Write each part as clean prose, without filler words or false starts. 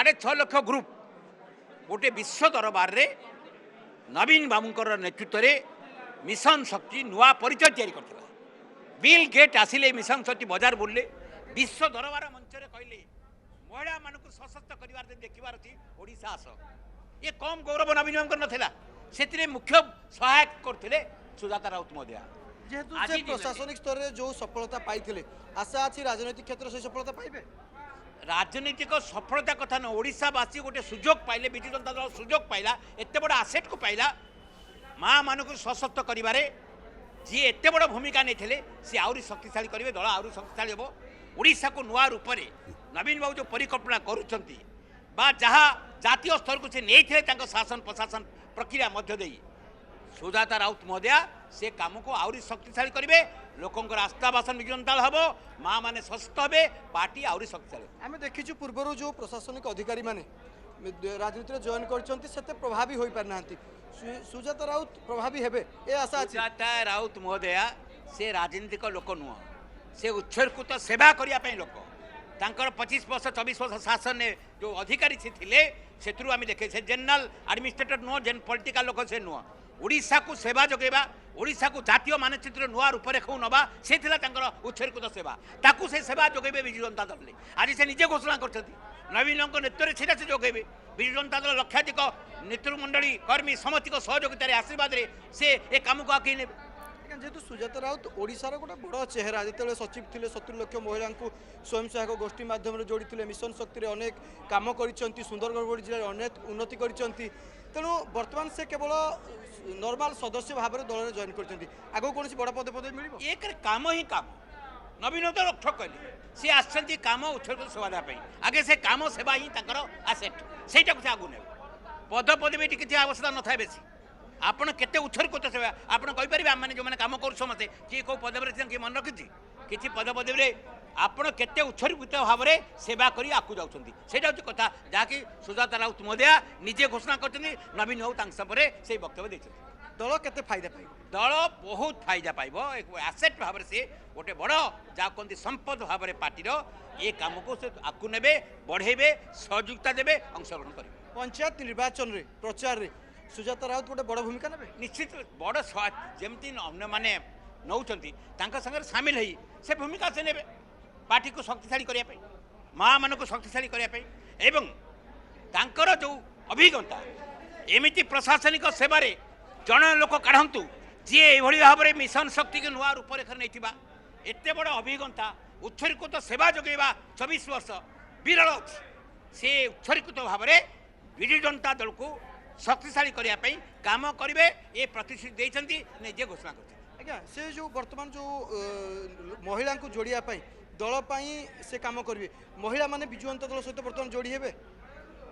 6.5 lakh group गोटे विश्व दरबार रे नवीन बाबूंकर नेतृत्व में मिशन शक्ति नुआ परिचय तैयारी करथिला। बिल गेट आसिले मिशन शक्ति बाजार बुलले विश्व दरबार मंच रे कहले महिला मानक सशक्त करिवार देखिबार अछि ओडिशा आस। ये कम गौरव नवीन बाबूंकर नथिला सेतिरे मुख्य सहायक करथिले सुजाता राउत महोदया। जेहेतु से प्रशासनिक स्तर रे जो सफलता पाइथिले आशा अछि राजनीतिक क्षेत्र से सफलता पाइबे। राजनीतिक सफलता कथा न ओडिशावासी गोटे सुजोग पाइले विजु जनता दल सुजोग पाइला एते बड़ आसेट को पाइला माँ मानक सशक्त करिवारे जी एते बड़ भूमिका नहीं सी आहरी शक्तिशाली करेंगे दल आहरी शक्तिशाली हम ओडिशा को नुआ रूप में नवीन बाबू जो परिकल्पना करुँच जहाँ जातीय स्तर को नहीं शासन प्रशासन प्रक्रिया मध्य दे सुजाता राउत महोदया से काम को आहरी शक्तिशाली करेंगे लोकंर आस्था बासन विजु जनता हम माँ मैंने सशक्त हे पार्टी आहरी शक्तिशाली। आम देखीचु पूर्वर जो प्रशासनिक अधिकारी माने राजनीति जॉइन करते प्रभावी हो पार ना सुजाता राउत प्रभावी हेबे ए आशा अछि। सुजाता राउत महोदया से राजनीतिक लोक नुह से उत्सर्गित सेवा करने लोक तांकर 25 वर्ष 24 वर्ष शासन ने जो अधिकारी से थिले सेतु आम देखे से जनरल एडमिनिस्ट्रेटर नुह जेन पॉलिटिकल लोक से नुह ओडिशा को सेवा जोगेबा ओडिशा को जातीय मानचित्र नुआ रूपरेख नवा से उत्सर्गित सेवा ताकू से सेवा जोगेबे विजु जनता दल आज से निजे घोषणा कर नवीन नेतृत्व से से जोगेबे विजु जनता दल लक्षाधिक नेतृमंडली कर्मी समस्त सहयोगितार आशीर्वाद से ए काम को आगे ने। जेहेतु सुजाता राउत ओडिशार गोटे बड़ चेहरा जिते सचिव थे 70 लाख महिला स्वयं सहायक गोष्ठी मध्यम जोड़ी मिशन शक्ति अनेक काम कर सुंदरगढ़ जिले अनेक उन्नति कर तेणु बर्तमान से केवल नॉर्मल सदस्य भाव में दल में जॉइन कर कौन बड़ पद पद मिल एक काम ही काम नवीन तो ठक कहले सी आसछंती काम उत्सर्ग सेवा देवाई आगे से काम सेवा ही आसेट से आगु ने पद पदवी किसी आवश्यकता न था बेसी आपड़ केते उत्सर्गित सेवा आपड़ कहींपर आम मैंने जो मैंने काम कर समस्ते किए कौ पदवी किए मन रखी किसी पद पदवी आपड़ केते उत्सर्गित भाव में सेवा कर आकु जाऊँगी से कथा जहाँकि सुजाता राउत महोदया निजे घोषणा कर नवीन बाबू से वक्तव्य देते दल केते फायदा पाइब दल बहुत फायदा पाइब एक आसेट भाव से गोटे बड़ जहाँ कहते संपद भाव में पार्टी ये काम को से आकु ने बढ़ेबे सहयोगिता देवे अंशग्रहण करेंगे। पंचायत निर्वाचन रे प्रचार रे सुजाता राउत गोटे बड़ भूमिका नेबे निश्चित बड़ जमती अन्य मैंने नौकरी सामिल हो से भूमिका से नेबे पार्टी को शक्तिशाली करने माँ मान को शक्तिशाली करने एवं तांकर जो अभिज्ञता एमती प्रशासनिक सेवार जन लोक काढ़ु जी ये भाव में मिशन शक्ति के नुआ रूपरेख नहीं एत बड़ अभिज्ञता उत्सर्गित सेवा जोगेबा 24 वर्ष विरल अच्छी से उत्सर्गित भाव में विजु जनता दल को शक्तिशाली करने काम करेंगे ये प्रतिश्रुति देते निजे घोषणा कर आज्ञा से जो बर्तमान जो महिला को जोड़िया दल से काम करेंगे महिला माने विजु जनता दल सहित बर्तमान जोड़ी हेबे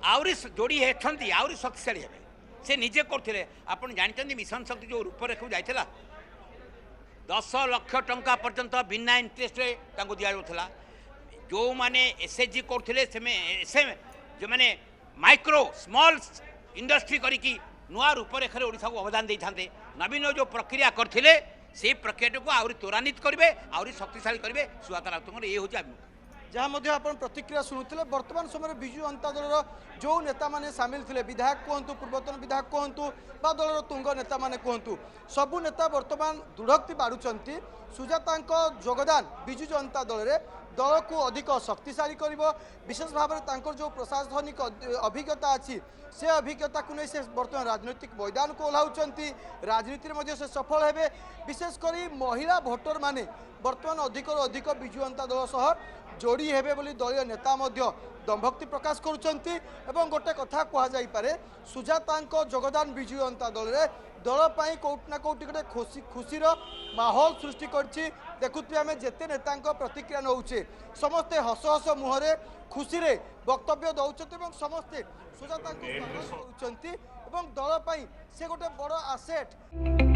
आहरी जोड़ी होती आहरी शक्तिशाली हे से निजे करते आप जानते मिशन शक्ति जो रूपरेख जाइला 10 लाख टंका पर्यंत बिना इंटरेस्ट दि जाऊला जो मैंने एसएचजी करते जो मैंने माइक्रो स्मॉल इंडस्ट्री करी नुआ रूपरेख ओडिशा को अवदान दे था नवीन जो प्रक्रिया करते से प्रक्रिया को आहरी त्वरान्वित करेंगे आहरी शक्तिशाली करेंगे सुजाता राउत ये हूँ अभिमुख जहाँ प्रतिक्रिया शुणुते बर्तमान समय विजु जनता दल जो नेता माने सामिल थे विधायक कहतु पूर्वतन विधायक कहतु बा दलर तुंग नेता माने कहतु सबु नेता बर्तमान दृढ़ोक्ति बाढ़ुंट सुजाता योगदान विजु जनता दल में दल को अधिक शक्तिशाली कर विशेष भाव में जो प्रशासनिक अभिज्ञता अच्छी से अभिज्ञता को नहीं से बर्तमान राजनीतिक मैदान को ओह्लाउंट राजनीति से सफल हेबे विशेषकर महिला भोटर माने बर्तमान अधिक विजु जनता दल सह जोड़ी हेबे बोली दलीय नेता दंभक्ति प्रकाश करुँच गोटे कथा कहुपे सुजाता योगदान विजु जनता दल में दल कौट ना कौटी गोटे खुशीर माहौल सृष्टि देखुए आम जिते नेता प्रतिक्रिया नौचे समस्ते हस हस मुहरे खुशी वक्तव्य दौरान समस्ते सुजाता दल से गोटे बड़ आसेट।